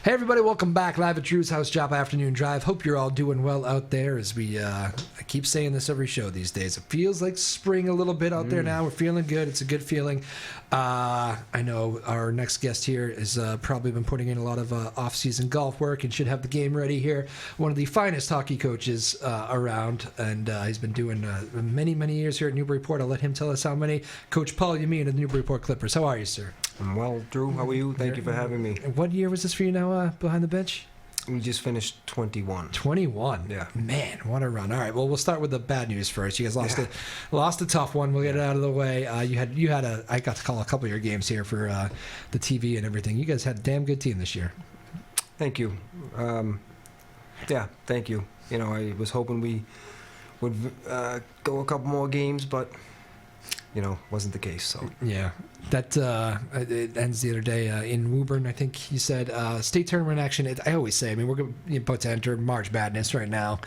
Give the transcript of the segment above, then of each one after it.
Hey everybody, welcome back live at Drew's House Joppa Afternoon Drive. Hope you're all doing well out there. As I keep saying this every show these days, it feels like spring a little bit out there now. We're feeling good. It's a good feeling. I know our next guest here has probably been putting in a lot of off-season golf work and should have the game ready here. One of the finest hockey coaches around, and he's been doing many years here at Newburyport. I'll let him tell us how many. Coach Paul Yameen of the Newburyport Clippers. How are you, sir? I'm well, Drew. How are you? Thank you for having me. What year was this for you now behind the bench? We just finished 21. 21? Yeah. Man, what a run. All right, well, we'll start with the bad news first. You guys lost a tough one. We'll get it out of the way. I got to call a couple of your games here for the TV and everything. You guys had a damn good team this year. Thank you. Thank you. You know, I was hoping we would go a couple more games, but you know, wasn't the case. So yeah, that it ends the other day in Woburn. I think you said state tournament action. I always say, I mean, we're about to enter March Madness right now,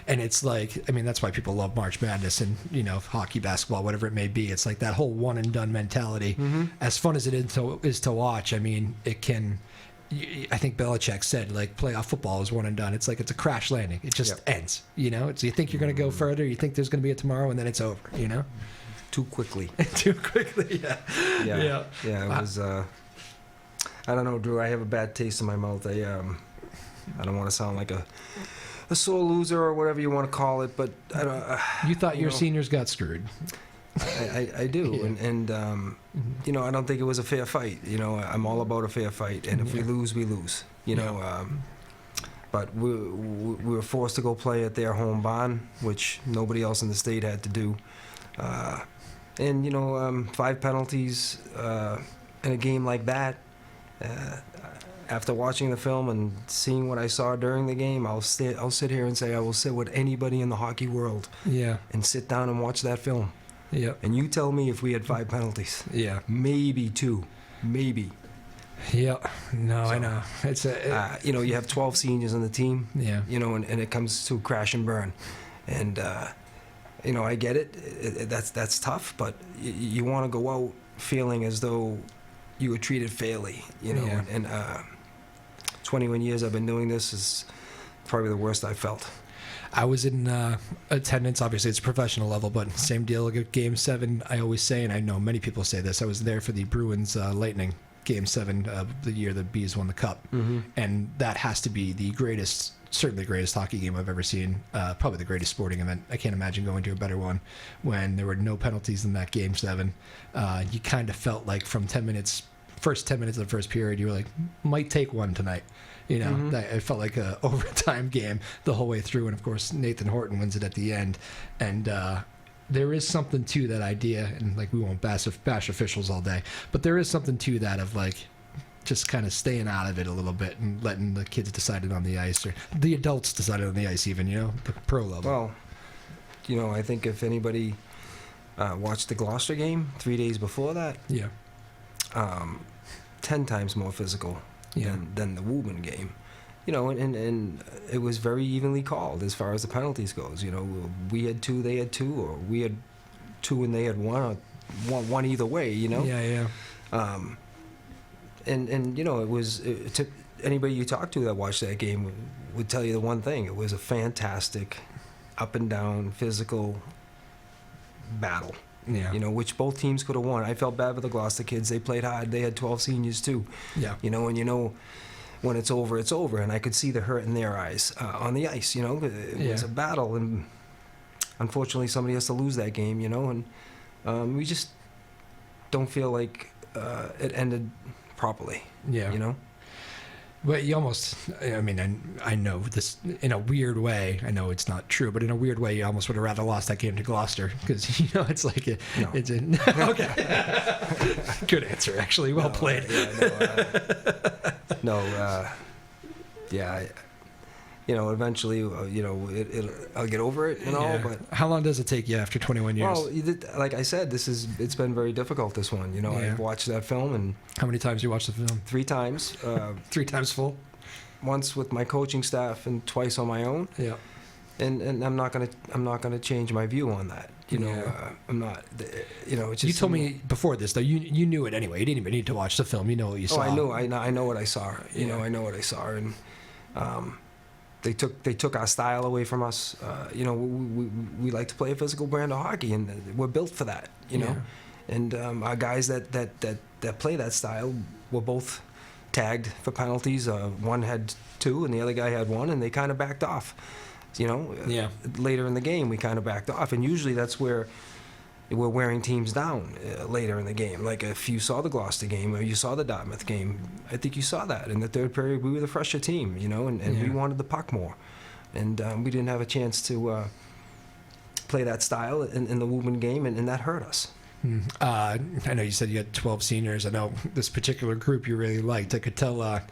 and it's like, I mean, that's why people love March Madness and, you know, hockey, basketball, whatever it may be. It's like that whole one and done mentality. Mm-hmm. As fun as it is to watch, I mean, it can. I think Belichick said, like, playoff football is one and done. It's like it's a crash landing. It just ends. You know, it's, you think you're going to go further, you think there's going to be a tomorrow, and then it's over. You know. Too quickly. Too quickly, yeah. It was, I don't know, Drew, I have a bad taste in my mouth. I don't want to sound like a sore loser or whatever you want to call it, but I don't... you thought your seniors got screwed. I do, yeah. and you know, I don't think it was a fair fight. You know, I'm all about a fair fight, and if we lose, we lose. You know, but we were forced to go play at their home barn, which nobody else in the state had to do. And, you know, 5 penalties in a game like that, after watching the film and seeing what I saw during the game, I'll sit here and say I will sit with anybody in the hockey world and sit down and watch that film. Yeah. And you tell me if we had 5 penalties. Yeah. Maybe 2. Maybe. Yeah. No, so, I know. It's you know, you have 12 seniors on the team. Yeah. You know, and it comes to crash and burn. And, you know, I get it. That's tough, but you want to go out feeling as though you were treated fairly, you know. Yeah. And 21 years I've been doing this is probably the worst I've felt. I was in attendance. Obviously, it's a professional level, but same deal. Game 7, I always say, and I know many people say this, I was there for the Bruins Lightning Game 7, the year the Bees won the Cup. Mm-hmm. And that has to be the greatest, certainly the greatest hockey game I've ever seen, probably the greatest sporting event. I can't imagine going to a better one when there were no penalties in that Game 7. You kind of felt like from first 10 minutes of the first period, you were like, might take one tonight. You know, mm-hmm. It felt like an overtime game the whole way through. And, of course, Nathan Horton wins it at the end. And there is something to that idea, and, like, we won't bash officials all day, but there is something to that of, like, just kind of staying out of it a little bit and letting the kids decide it on the ice, or the adults decide it on the ice even, you know, the pro level. Well, you know, I think if anybody watched the Gloucester game 3 days before that, 10 times more physical than the Woburn game. You know, and it was very evenly called as far as the penalties goes. You know, we had 2, they had 2, or we had 2 and they had 1, or one either way, you know? Yeah. And you know, it took anybody you talk to that watched that game would tell you the one thing: it was a fantastic, up and down, physical battle. Yeah. You know, which both teams could have won. I felt bad for the Gloucester kids; they played hard. They had 12 seniors too. Yeah. You know, and you know, when it's over, it's over. And I could see the hurt in their eyes on the ice. You know, it was a battle, and unfortunately, somebody has to lose that game. You know, and we just don't feel like it ended properly. Yeah. You know? But you almost, I mean, I know this in a weird way. I know it's not true, but in a weird way, you almost would have rather lost that game to Gloucester, because, you know, it's like it's a okay. Good answer, actually. Well played. You know, eventually, you know, I'll get over it and all. But how long does it take you after 21 years? Well, like I said, it's been very difficult. This one, you know, I've watched that film, and how many times you watched the film? 3 times. 3 times full. Once with my coaching staff and twice on my own. Yeah. And I'm not gonna change my view on that. I'm not. It's just, you told me before this though. You knew it anyway. You didn't even need to watch the film. You know what you saw. I know what I saw. I know what I saw, and they took our style away from us. We like to play a physical brand of hockey, and we're built for that. And our guys that play that style were both tagged for penalties. One had 2, and the other guy had 1, and they kind of backed off. Later in the game, we kind of backed off, and usually that's where we're wearing teams down later in the game. Like if you saw the Gloucester game or you saw the Dartmouth game, I think you saw that in the third period. We were the fresher team, and we wanted the puck more, and we didn't have a chance to play that style in the women's game, and that hurt us. I know you said you had 12 seniors. I know this particular group you really liked. I could tell,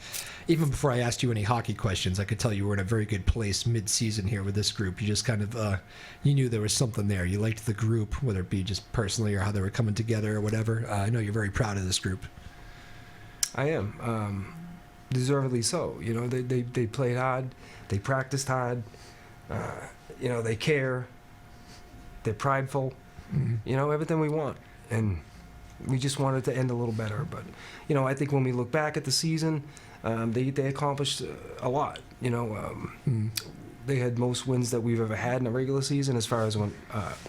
even before I asked you any hockey questions, I could tell you were in a very good place mid-season here with this group. You just kind of, you knew there was something there. You liked the group, whether it be just personally or how they were coming together or whatever. I know you're very proud of this group. I am. Deservedly so. They played hard. They practiced hard. They care. They're prideful. Everything we want, and we just wanted to end a little better. But I think when we look back at the season, they accomplished a lot. They had most wins that we've ever had in a regular season, as far as when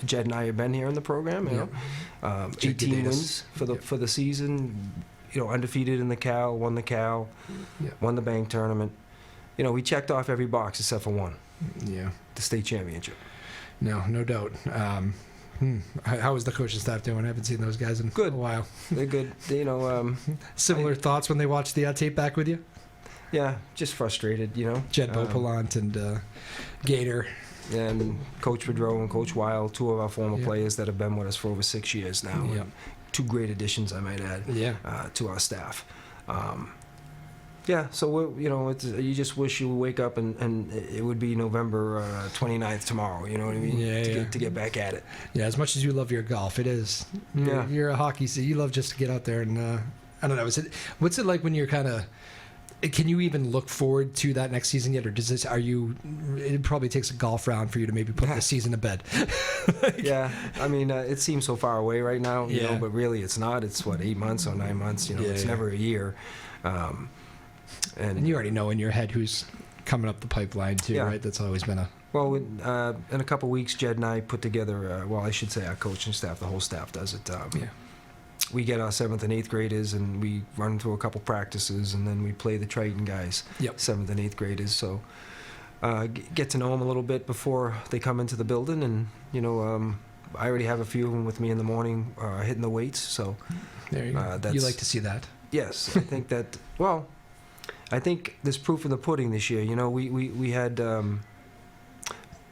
Jed and I have been here in the program. 18 wins for the season. Undefeated in the Cal, won the Cal, won the bank tournament. We checked off every box except for one. The state championship. No doubt. How is the coaching staff doing? I haven't seen those guys in a while. They're good. Similar thoughts when they watch the tape back with you? Yeah, just frustrated, Jed Beaupalant and Gator. And Coach Pedro and Coach Weil, 2 of our former players that have been with us for over 6 years now. 2 great additions, I might add, to our staff. So you just wish you would wake up and it would be November 29th tomorrow. You know what I mean? To get back at it. Yeah, as much as you love your golf, it is. You're a hockey, so you love just to get out there and I don't know. What's it like when you're kind of? Can you even look forward to that next season yet, or does this? It probably takes a golf round for you to maybe put the season to bed. I mean, it seems so far away right now, but really it's not. It's 8 months or 9 months. It's never a year. And you already know in your head who's coming up the pipeline too, right? That's always been a... Well, in a couple of weeks, Jed and I put together, I should say our coaching staff, the whole staff does it. We get our 7th and 8th graders, and we run through a couple practices, and then we play the Triton guys, 7th and 8th graders. So get to know them a little bit before they come into the building, and, I already have a few of them with me in the morning hitting the weights. So there you go. You like to see that? Yes, I think that, I think there's proof in the pudding this year. We had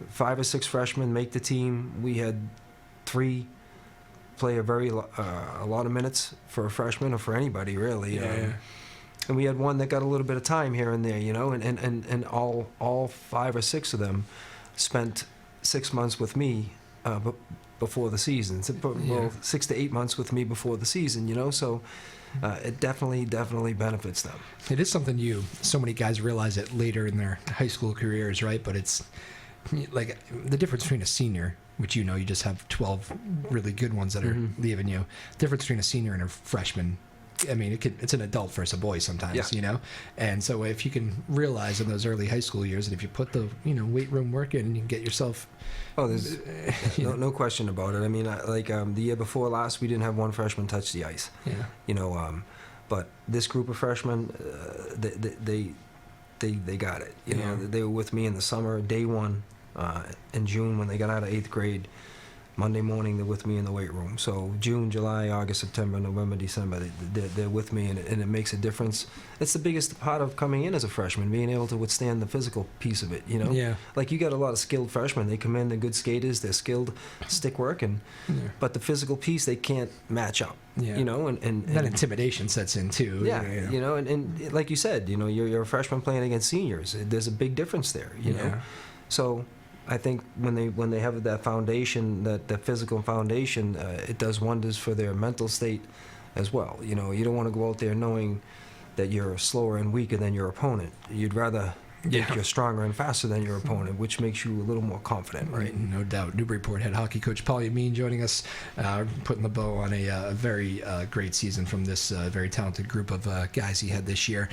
5 or 6 freshmen make the team. We had 3 play a lot of minutes for a freshman or for anybody really. And we had 1 that got a little bit of time here and there, and all 5 or 6 of them spent 6 months with me before the season. 6 to 8 months with me before the season, so. It definitely benefits them. It is something so many guys realize it later in their high school careers, right? But it's like the difference between a senior, which you just have 12 really good ones that are leaving you. The difference between a senior and a freshman, I mean, it's an adult versus a boy sometimes, And so if you can realize in those early high school years that if you put the, weight room work in, you can get yourself... Oh, there's no question about it. I mean, the year before last, we didn't have 1 freshman touch the ice. But this group of freshmen, they got it. They were with me in the summer, day 1, in June when they got out of 8th grade. Monday morning, they're with me in the weight room. So June, July, August, September, November, December, they're with me, and it makes a difference. It's the biggest part of coming in as a freshman, being able to withstand the physical piece of it, Like, you got a lot of skilled freshmen. They come in, they're good skaters, they're skilled stick work, but the physical piece, they can't match up, And that intimidation sets in, too. And like you said, you're a freshman playing against seniors. There's a big difference there, So... I think when they have that foundation, that physical foundation, it does wonders for their mental state as well. You don't want to go out there knowing that you're slower and weaker than your opponent. You'd rather think you're stronger and faster than your opponent, which makes you a little more confident, right? No doubt. Newburyport head hockey coach Paul Yameen joining us, putting the bow on a very great season from this very talented group of guys he had this year.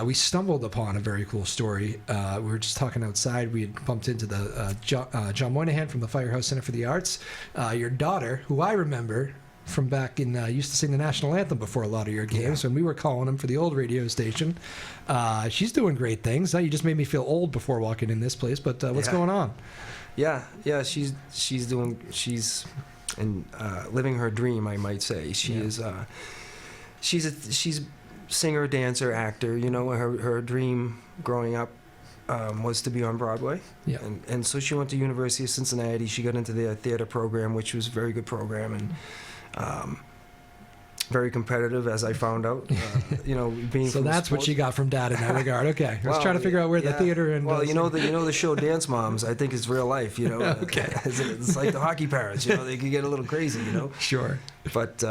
We stumbled upon a very cool story. We were just talking outside. We had bumped into the John Moynihan from the Firehouse Center for the Arts. Your daughter, who I remember from back in, used to sing the national anthem before a lot of your games when we were calling them for the old radio station. She's doing great things. Now you just made me feel old before walking in this place, but what's going on? Yeah, she's living her dream, I might say. She's a singer, dancer, actor. You know, her dream growing up was to be on Broadway. Yeah. And so she went to University of Cincinnati. She got into their theater program, which was a very good program, and very competitive, as I found out. You know, being so that's what she got from Dad in that regard. Okay, I was trying to figure out where the theater and you know the show Dance Moms. I think it's real life. You know, okay, it's like the hockey parents. You know, they can get a little crazy. You know, sure. But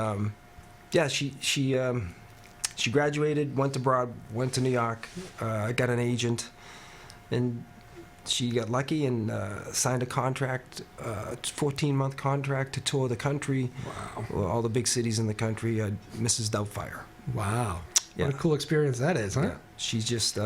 she graduated, went to New York, got an agent, and she got lucky and signed a contract, 14-month contract to tour the country. Wow. All the big cities in the country. Mrs. Doubtfire. Wow. Yeah. What a cool experience that is, huh? Yeah. She's just,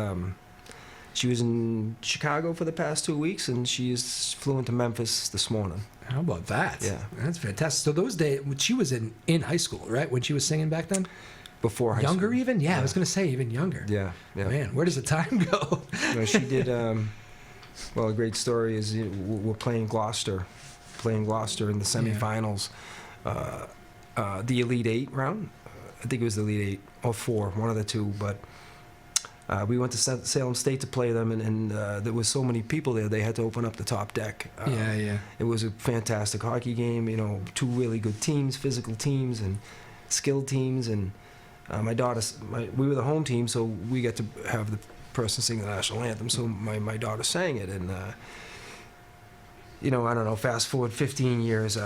she was in Chicago for the past 2 weeks, and she flew into Memphis this morning. How about that? Yeah. That's fantastic. So those days, she was in high school, right? When she was singing back then? Before high school. Younger even? Yeah, I was going to say even younger. Yeah. Man, where does the time go? She did... Well, a great story is we're playing Gloucester in the semifinals, the Elite Eight round. I think it was the Elite Eight or four, one of the two. But we went to Salem State to play them, and there was so many people there. They had to open up the top deck. It was a fantastic hockey game. You know, two really good teams, physical teams, and skilled teams. And we were the home team, so we got to have the person sing the national anthem, so my daughter sang it, and you know, I don't know, fast forward 15 years,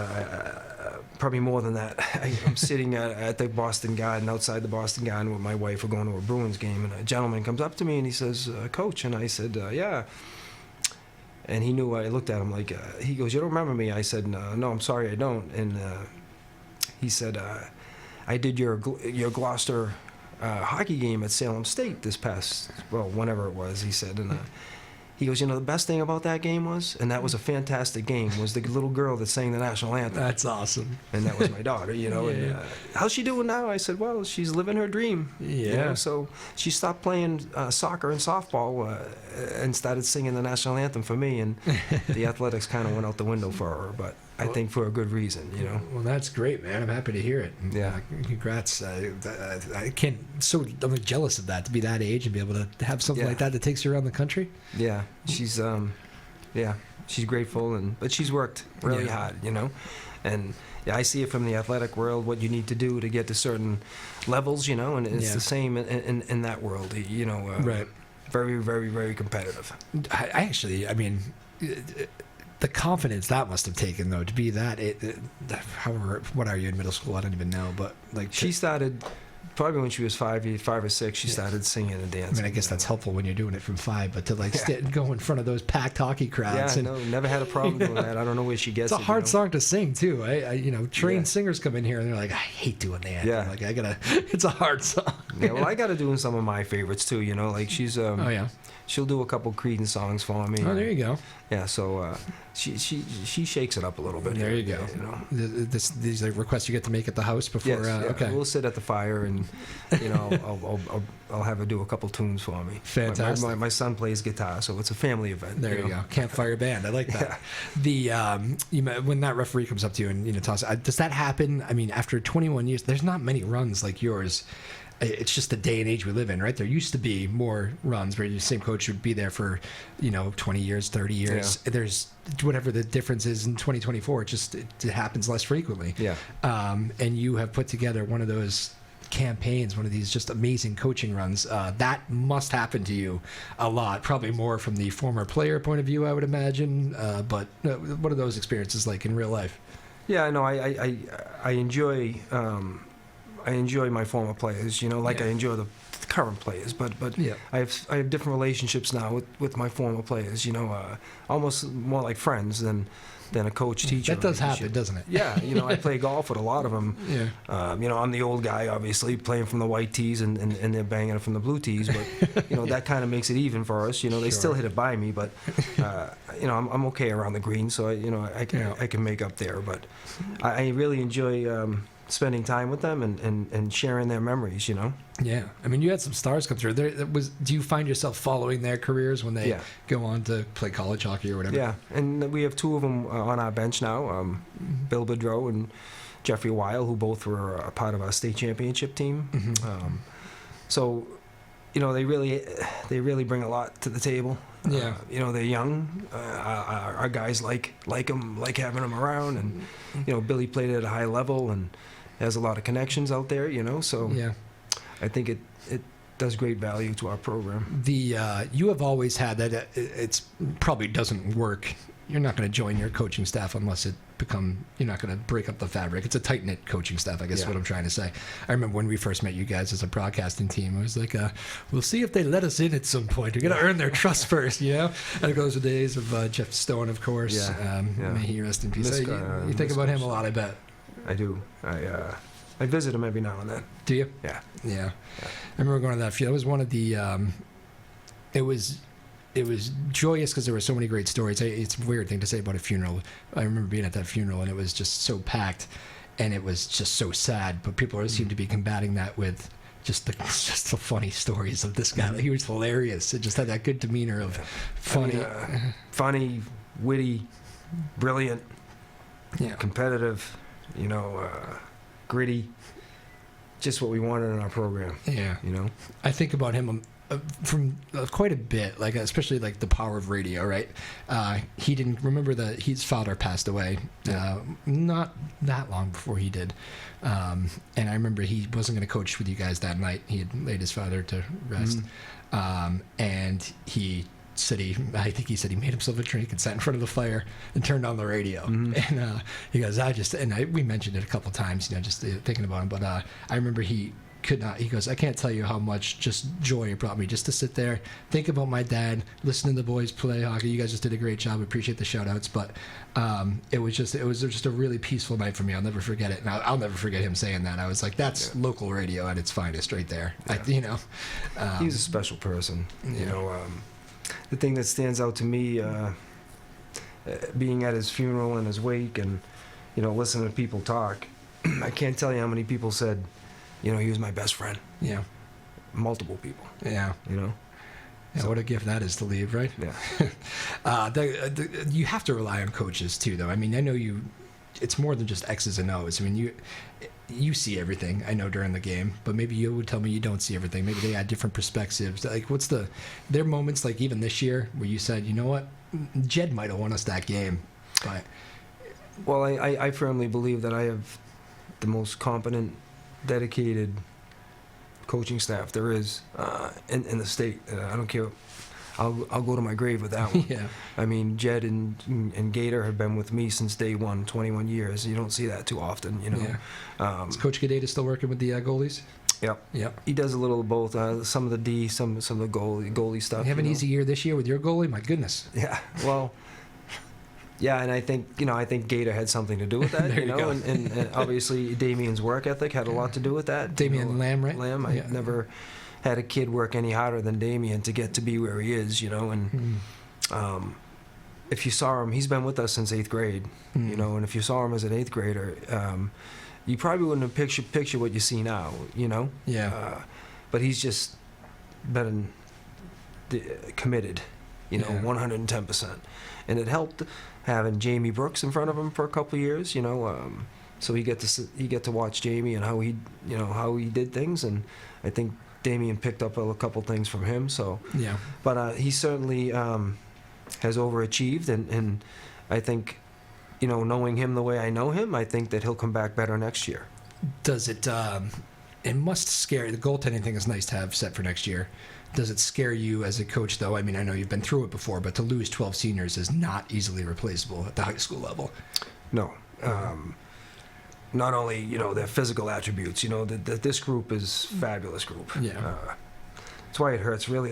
probably more than that. I'm sitting at the Boston Garden, outside the Boston Garden with my wife. We're going to a Bruins game, and a gentleman comes up to me and he says, Coach, and I said, yeah. And he knew. I looked at him like, he goes, you don't remember me? I said, no, I'm sorry, I don't. And he said, I did your Gloucester hockey game at Salem State this past, whenever it was, he said. And he goes, you know, the best thing about that game was, and that was a fantastic game, was the little girl that sang the national anthem. That's awesome. And that was my daughter, you know. And how's she doing now? I said, well, she's living her dream. Yeah. You know? So she stopped playing soccer and softball and started singing the national anthem for me, and the athletics kind of went out the window for her, but I think for a good reason, you know. Well, that's great, man. I'm happy to hear it. Yeah. Congrats. I'm jealous of that, to be that age and be able to have something like that takes you around the country. Yeah. She's she's grateful, but she's worked really hard, you know. And I see it from the athletic world, what you need to do to get to certain levels, you know, and it's the same in that world, you know. Right. Very, very, very competitive. I mean, the confidence that must have taken, though, to be that. However, what are you in middle school? I don't even know. But like, she started probably when she was 5 or 6. She started singing and dancing. I mean, I guess that's helpful when you're doing it from 5. But to go in front of those packed hockey crowds. Yeah, no, never had a problem doing that. I don't know where she gets it. It's a hard song to sing too. Trained singers come in here and they're like, I hate doing that. Yeah, like it's a hard song. Yeah, well, I got to do some of my favorites too. You know, like she's she'll do a couple Creedence songs for me. Oh, there you go. Yeah, so she shakes it up a little bit. There you go. You know, these are requests you get to make at the house before. Yes, okay. We'll sit at the fire and I'll have her do a couple tunes for me. Fantastic. My son plays guitar, so it's a family event. There you go. Campfire band. I like that. When that referee comes up to you and tosses, does that happen? I mean, after 21 years, there's not many runs like yours. It's just the day and age we live in, right? There used to be more runs where the same coach would be there for, 20 years, 30 years. Yeah. There's whatever the difference is in 2024. It happens less frequently. Yeah. And you have put together one of those campaigns, one of these just amazing coaching runs. That must happen to you a lot, probably more from the former player point of view, I would imagine. But what are those experiences like in real life? Yeah, no, I enjoy. I enjoy my former players, like I enjoy the current players, but I have different relationships now with my former players, almost more like friends than a coach-teacher. That does happen, doesn't it? Yeah, I play golf with a lot of them. Yeah. I'm the old guy, obviously, playing from the white tees, and they're banging it from the blue tees, but, that kind of makes it even for us. They still hit it by me, but, I'm okay around the green, so, I can make up there. But I really enjoy spending time with them and sharing their memories, Yeah. I mean, you had some stars come through. Do you find yourself following their careers when they go on to play college hockey or whatever? Yeah, and we have two of them on our bench now, Bill Boudreau and Jeffrey Weil, who both were a part of our state championship team. Mm-hmm. So, they really bring a lot to the table. Yeah. They're young. Our guys like them, like having them around, and Billy played at a high level and has a lot of connections out there. So yeah. I think it does great value to our program. You have always had that. It's probably doesn't work. You're not going to join your coaching staff unless you're not going to break up the fabric. It's a tight-knit coaching staff, I guess is what I'm trying to say. I remember when we first met you guys as a broadcasting team, it was like, we'll see if they let us in at some point. We're going to earn their trust first, And it goes the days of Jeff Stone, of course. May he rest in peace. You think about him a lot, I bet. I do. I visit him every now and then. Do you? Yeah. Yeah. I remember going to that field. It was one of the, it was joyous because there were so many great stories. It's a weird thing to say about a funeral. I remember being at that funeral and it was just so packed and it was just so sad, but people seemed to be combating that with just the funny stories of this guy. Like, he was hilarious. It just had that good demeanor of funny. Funny, witty, brilliant, competitive, gritty. Just what we wanted in our program. Yeah. I think about him from quite a bit, like especially like the power of radio, right? He didn't remember that his father passed away not that long before he did. And I remember he wasn't going to coach with you guys that night. He had laid his father to rest. And I think he said he made himself a drink and sat in front of the fire and turned on the radio. And he goes, we mentioned it a couple times, just thinking about him. But I remember he goes, I can't tell you how much just joy it brought me just to sit there, think about my dad, listen to the boys play hockey. You guys just did a great job. I appreciate the shout outs. But it was just a really peaceful night for me. I'll never forget it. And I'll never forget him saying that. I was like, that's local radio at its finest right there. Yeah. He's a special person. The thing that stands out to me, being at his funeral and his wake and, listening to people talk, I can't tell you how many people said, he was my best friend. Yeah. Multiple people. Yeah. So, what a gift that is to leave, right? Yeah. You have to rely on coaches too, though. I mean, I know it's more than just X's and O's. I mean, you see everything, I know, during the game, but maybe you would tell me you don't see everything. Maybe they had different perspectives. Like, there are moments, like even this year, where you said, you know what, Jed might have won us that game. But well, I firmly believe that I have the most competent, dedicated coaching staff there is in the state. I don't care. I'll go to my grave with that one. Yeah. I mean, Jed and Gator have been with me since day one, 21 years. You don't see that too often, Yeah. Is Coach Gadeta still working with the goalies? Yep. He does a little of both. Some of the D, some of the goalie stuff. You have an easy year this year with your goalie? My goodness. Yeah. Well. Yeah, and I think Gator had something to do with that. There you go. And obviously Damien's work ethic had a lot to do with that. Damien Lamb, right? Lamb. I never had a kid work any harder than Damien to get to be where he is. And if you saw him, he's been with us since 8th grade. And if you saw him as an 8th grader, you probably wouldn't have picture what you see now. Yeah. But he's just been committed. 110%, and it helped having Jamie Brooks in front of him for a couple of years. So he get to watch Jamie and how he did things, and I think Damien picked up a couple things from him. So yeah, but he certainly has overachieved, and I think knowing him the way I know him, I think that he'll come back better next year. Does it? It must scare. The goaltending thing is nice to have set for next year. Does it scare you as a coach, though? I mean, I know you've been through it before, but to lose 12 seniors is not easily replaceable at the high school level. No. not only, you know, their physical attributes, you know, that this group is fabulous group. Yeah. That's why it hurts, really.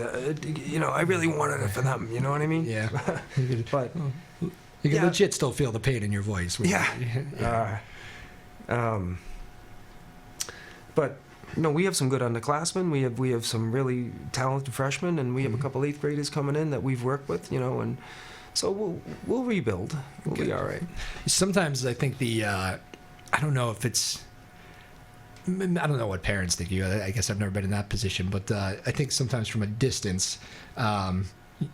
You know, I really wanted it for them, you know what I mean? Yeah. But you can legit still feel the pain in your voice. Yeah. But no, we have some good underclassmen. We have some really talented freshmen, and we have a couple 8th graders coming in that we've worked with, you know, and so we'll rebuild. We'll be all right. Sometimes I think I don't know if it's, I don't know what parents think. I guess I've never been in that position, but I think sometimes from a distance,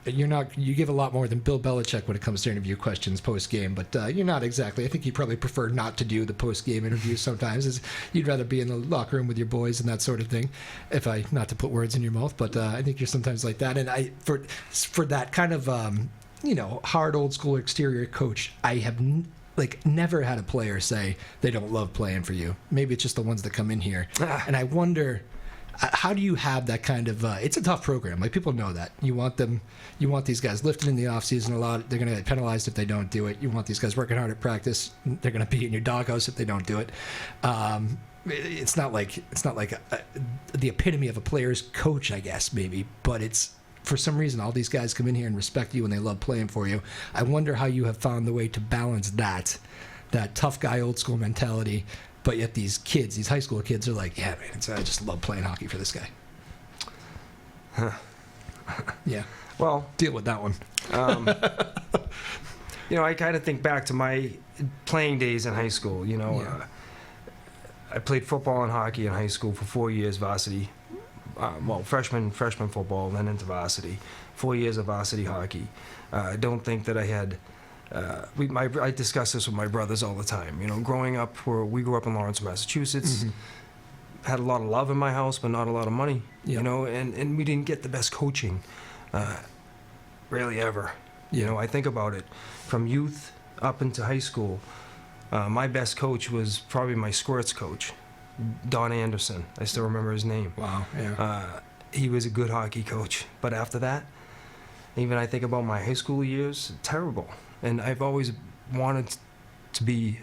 you give a lot more than Bill Belichick when it comes to interview questions post game, but you're not exactly. I think you probably prefer not to do the post game interviews sometimes. You'd rather be in the locker room with your boys and that sort of thing. Not to put words in your mouth, but I think you're sometimes like that. And for that kind of hard old school exterior coach, I have never had a player say they don't love playing for you. Maybe it's just the ones that come in here, and I wonder. How do you have that kind of it's a tough program, like people know that you want these guys lifted in the off season a lot. They're going to get penalized if they don't do it. You want these guys working hard at practice. They're going to be in your doghouse if they don't do it. It's not like the epitome of a player's coach, I guess, maybe, but it's for some reason all these guys come in here and respect you and they love playing for you. I wonder how you have found the way to balance that tough guy old school mentality. But yet these kids, these high school kids, are like, yeah, man, I just love playing hockey for this guy. Huh. Yeah. Well, deal with that one. I kind of think back to my playing days in high school. You know, I played football and hockey in high school for 4 years, varsity. Freshman football, and then into varsity. 4 years of varsity hockey. I don't think that I had. I discuss this with my brothers all the time. You know, growing up, we grew up in Lawrence, Massachusetts, had a lot of love in my house, but not a lot of money. Yep. You know, and we didn't get the best coaching, really ever. You know, I think about it, from youth up into high school. My best coach was probably my squirts coach, Don Anderson. I still remember his name. Wow. Yeah. He was a good hockey coach, but after that, even I think about my high school years, terrible. And I've always wanted to be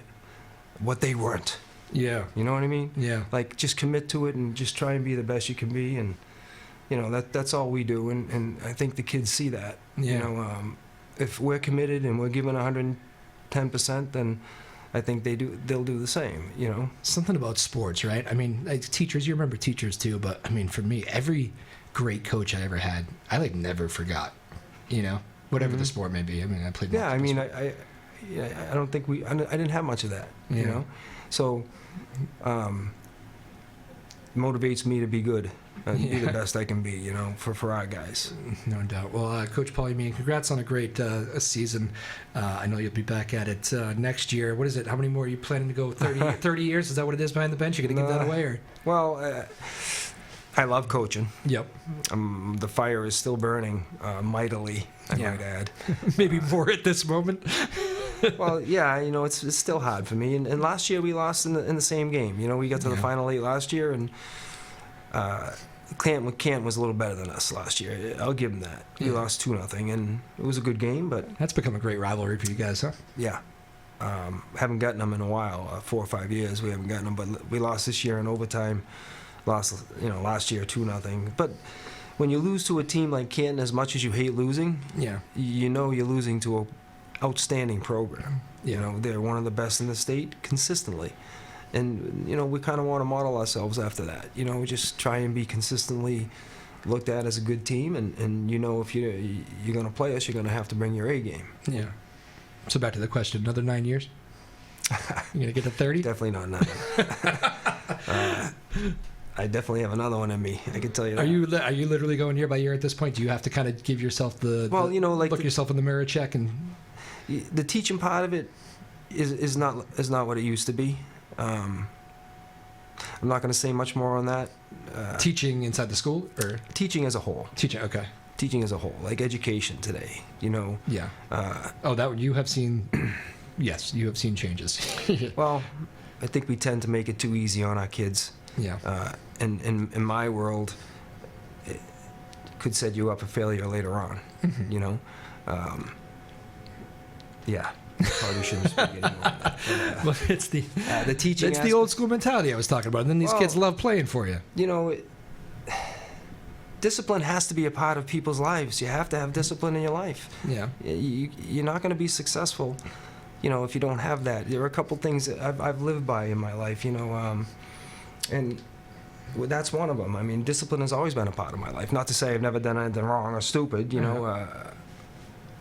what they weren't. Yeah. You know what I mean? Yeah. Like, just commit to it and just try and be the best you can be. And, you know, that's all we do. And I think the kids see that. Yeah. You know, if we're committed and we're giving 110%, then I think they'll do the same, you know? Something about sports, right? I mean, like teachers, you remember teachers too, but I mean, for me, every great coach I ever had, I never forgot, you know? Whatever the sport may be. I mean, I played. Yeah, I mean, I don't think I didn't have much of that. You know, so motivates me to be good, be the best I can be. You know, for our guys. No doubt. Well, Coach Paul Yameen, congrats on a great season. I know you'll be back at it next year. What is it? How many more are you planning to go? 30 years? Is that what it is behind the bench? You're gonna give that away, or? Well. I love coaching. Yep. The fire is still burning mightily, I might add. Maybe more at this moment. Well, yeah, you know, it's still hard for me. And last year we lost in the same game. You know, we got to the Final 8 last year, and Canton was a little better than us last year. I'll give him that. We lost 2-0, and it was a good game. But that's become a great rivalry for you guys, huh? Yeah. Haven't gotten them in a while, 4 or 5 years. We haven't gotten them, but we lost this year in overtime. Lost, you know, last year 2-0. But when you lose to a team like Canton, as much as you hate losing, you know you're losing to an outstanding program. You know, they're one of the best in the state consistently. And, you know, we kind of want to model ourselves after that. You know, just try and be consistently looked at as a good team. And you know, if you're going to play us, you're going to have to bring your A game. Yeah. So back to the question, another 9 years? You going to get to 30? Definitely not 9. I definitely have another one in me. I can tell you that. Are you literally going year by year at this point? Do you have to kind of give yourself you know, like look yourself in the mirror, check, and the teaching part of it is not what it used to be. I'm not going to say much more on that. Teaching inside the school, or teaching as a whole. Teaching, okay. Teaching as a whole, like education today. You know. Yeah. That you have seen. Yes, you have seen changes. Well, I think we tend to make it too easy on our kids. Yeah. And in my world, it could set you up for failure later on. You know. Yeah. Probably shouldn't speak anymore. Well, it's the teaching. It's the old school mentality I was talking about. And then these kids love playing for you. Discipline has to be a part of people's lives. You have to have discipline in your life. Yeah. You're not going to be successful, if you don't have that. There are a couple things that I've lived by in my life, and that's one of them. I mean, discipline has always been a part of my life. Not to say I've never done anything wrong or stupid,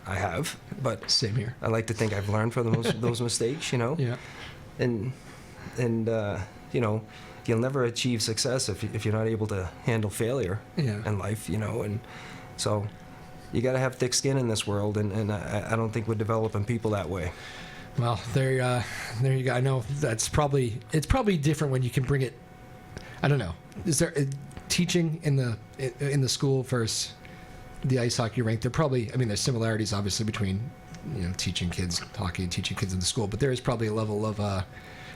I have, but same here. I like to think I've learned from those mistakes, Yeah. and you'll never achieve success if you're not able to handle failure in life, and so you got to have thick skin in this world, and I don't think we're developing people that way. Well, there you go. I know it's probably different when you can bring it. I don't know. Is there teaching in the school versus the ice hockey rink? There probably, there's similarities obviously between teaching kids hockey and teaching kids in the school, but there is probably a level of a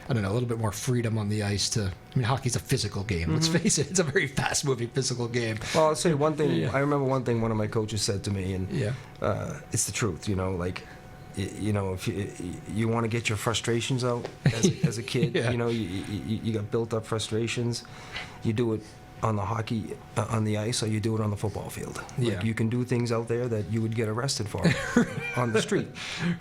little bit more freedom on the ice to. Hockey's a physical game. Mm-hmm. Let's face it, it's a very fast-moving physical game. Well, I'll say one thing. I remember one thing one of my coaches said to me, and it's the truth. If you want to get your frustrations out as a kid, you got built-up frustrations. You do it on the ice, or you do it on the football field. You can do things out there that you would get arrested for on the street.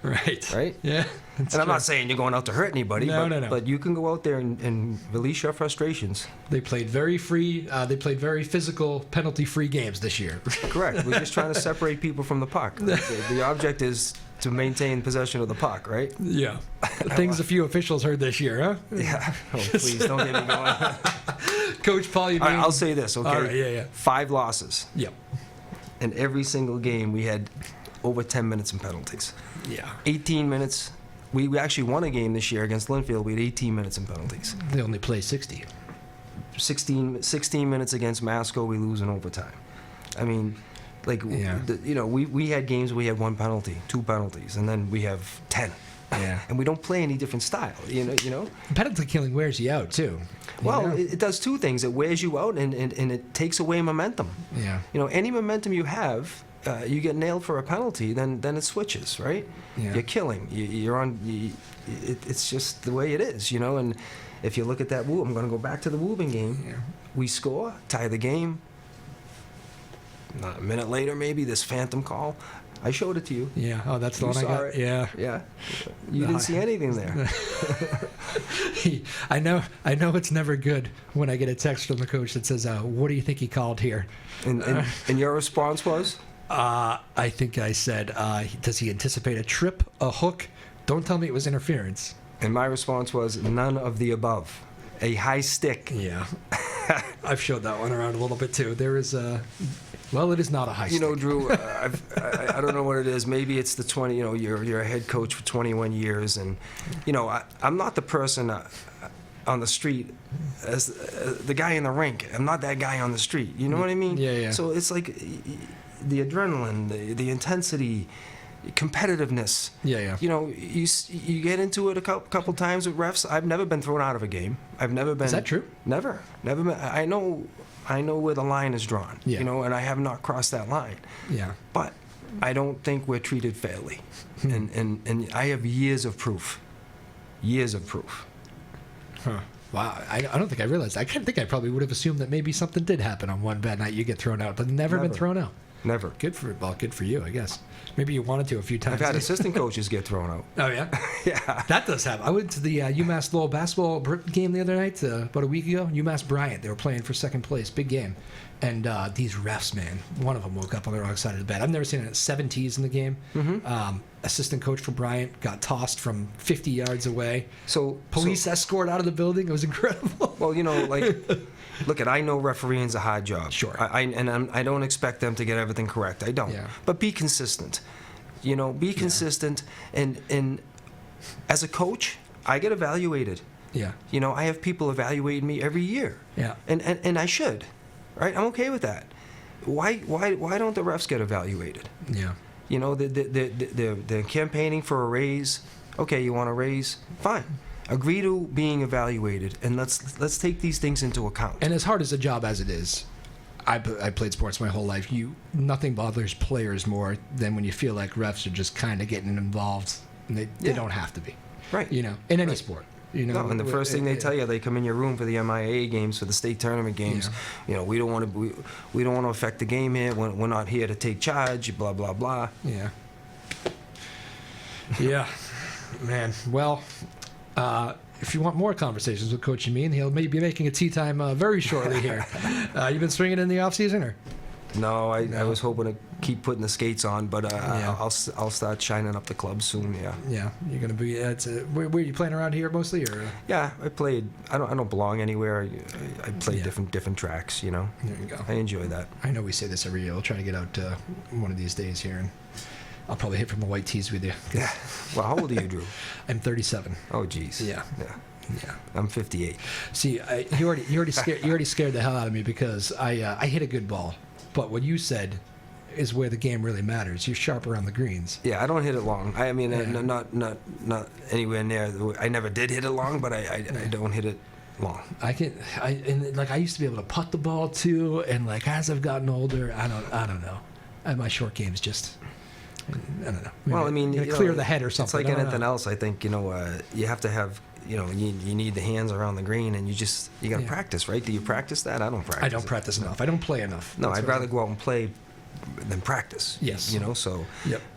Right? Yeah. And I'm not saying you're going out to hurt anybody, no. But you can go out there and release your frustrations. They played very physical, penalty-free games this year. Correct. We're just trying to separate people from the puck. The object is to maintain possession of the puck, right? Yeah. Things a few officials heard this year, huh? Yeah. Oh, please, don't get me going. Coach Paul, I'll say this, okay? All right, yeah. 5 losses. Yep. In every single game, we had over 10 minutes in penalties. Yeah. 18 minutes. We actually won a game this year against Linfield. We had 18 minutes in penalties. They only play 60. 16 minutes against Masco, we lose in overtime. We had games where we had 1 penalty, 2 penalties, and then we have 10. Yeah. And we don't play any different style, Penalty killing wears you out, too. It does 2 things. It wears you out, and it takes away momentum. Yeah. Any momentum you have, you get nailed for a penalty, then it switches, right? Yeah. You're killing. You're on. It's just the way it is, And if you look at that I'm going to go back to the Woburn game. Yeah. We score, tie the game. Not a minute later, maybe this phantom call. I showed it to you. Yeah. Oh, that's the one I got. It. Yeah. Yeah. You didn't see anything there. I know it's never good when I get a text from the coach that says, "What do you think he called here?" And your response was? I think I said, "Does he anticipate a trip, a hook? Don't tell me it was interference." And my response was, "None of the above. A high stick." Yeah. I've showed that one around a little bit too. There is well, it is not a high stick. Drew, I don't know what it is. Maybe it's the 20, you're a head coach for 21 years. And, I'm not the person on the street as the guy in the rink. I'm not that guy on the street. You know what I mean? Yeah. So it's like the adrenaline, the intensity, competitiveness. Yeah. You get into it a couple times with refs. I've never been thrown out of a game. I've never been. Is that true? Never been. I know where the line is drawn. Yeah. And I have not crossed that line. Yeah. But I don't think we're treated fairly, and I have years of proof. Huh. Wow, I don't think I realized. I kind of think I probably would have assumed that maybe something did happen on one bad night. You get thrown out, but never been thrown out. Never. Good for you, I guess. Maybe you wanted to a few times. I've had assistant coaches get thrown out. Oh, yeah? Yeah. That does happen. I went to the UMass Lowell basketball game the other night, about a week ago. UMass Bryant. They were playing for second place. Big game. And these refs, man, one of them woke up on the wrong side of the bed. I've never seen 7 Ts in the game. Mm-hmm. Assistant coach for Bryant got tossed from 50 yards away. So police escort out of the building. It was incredible. Well, look, I know refereeing's a hard job. Sure. I don't expect them to get everything correct. I don't. Yeah. But be consistent. Be consistent. And as a coach, I get evaluated. Yeah. I have people evaluating me every year. Yeah. And I should. Right? I'm okay with that. Why don't the refs get evaluated? Yeah. They're campaigning for a raise. Okay, you want a raise? Fine. Agree to being evaluated, and let's take these things into account. And as hard as a job as it is, I played sports my whole life. Nothing bothers players more than when you feel like refs are just kind of getting involved And they don't have to be. Right. You know, in any sport. You know, no, and the first thing they tell you, they come in your room for the MIA games, for the state tournament games. Yeah. You know, we don't want to affect the game here. We're not here to take charge. Blah blah blah. Yeah. Yeah, man. Well, if you want more conversations with Coach Yameen, he'll maybe be making a tea time very shortly here. You been swinging in the off season, or? No, I was hoping to keep putting the skates on, but Yeah. I'll start shining up the club soon. Yeah. Yeah, you're gonna be. Where are you playing around here mostly, or? Yeah, I played. I don't belong anywhere. I play different tracks. You know. There you go. I enjoy that. I know we say this every year. We'll try to get out one of these days here, and I'll probably hit from the white tees with you. Yeah. Well, how old are you, Drew? I'm 37. Oh, geez. Yeah. Yeah. Yeah. I'm 58. See, you already scared the hell out of me because I hit a good ball, but what you said is where the game really matters. You're sharp around the greens. Yeah, I don't hit it long. I mean, not anywhere near. I never did hit it long, but I don't hit it long. I used to be able to putt the ball too, and like as I've gotten older, I don't know. And my short game's just. I don't know. Well, I mean, clear the head or something. It's like anything else. I think you have to have. You need the hands around the green, and you got to practice, right? Do you practice that? I don't practice. I don't practice enough. I don't play enough. No, I'd rather go out and play than practice. Yes. So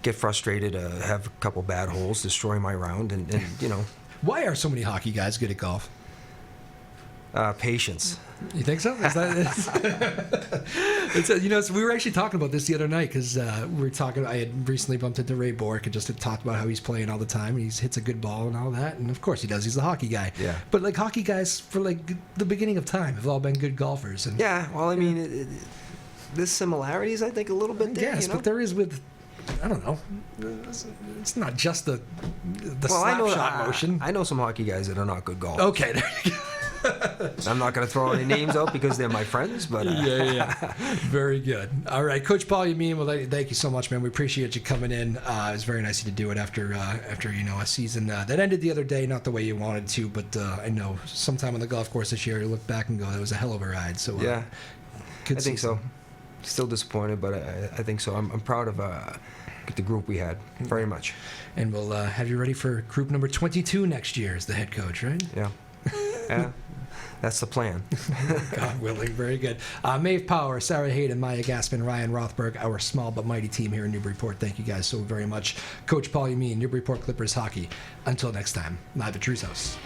get frustrated, have a couple bad holes, destroy my round, and Why are so many hockey guys good at golf? Patience. You think so? Is that we were actually talking about this the other night because we were talking. I had recently bumped into Ray Bork and just had talked about how he's playing all the time. He hits a good ball and all that, and of course he does. He's a hockey guy. Yeah. But like hockey guys for like the beginning of time have all been good golfers. And yeah. Well, I mean, there's similarities. I think a little bit there. Yes, but there is with. I don't know. It's not just the slap shot motion. I know some hockey guys that are not good golfers. Okay, there you go. I'm not going to throw any names out because they're my friends, but yeah. Very good. All right, Coach Paul Yameen, well, thank you so much, man. We appreciate you coming in. It was very nice of you to do it after a season that ended the other day, not the way you wanted to, but I know sometime on the golf course this year you look back and go, that was a hell of a ride. So yeah, I think so. Still disappointed, but I think so. I'm proud of the group we had very much. And we'll have you ready for group number 22 next year as the head coach, right? Yeah. Yeah. That's the plan. God willing. Very good. Maeve Power, Sarah Hayden, Maya Gaspin, Ryan Rothberg, our small but mighty team here in Newburyport. Thank you guys so very much. Coach Paul Yameen, Newburyport Clippers Hockey. Until next time, live at Drew's house.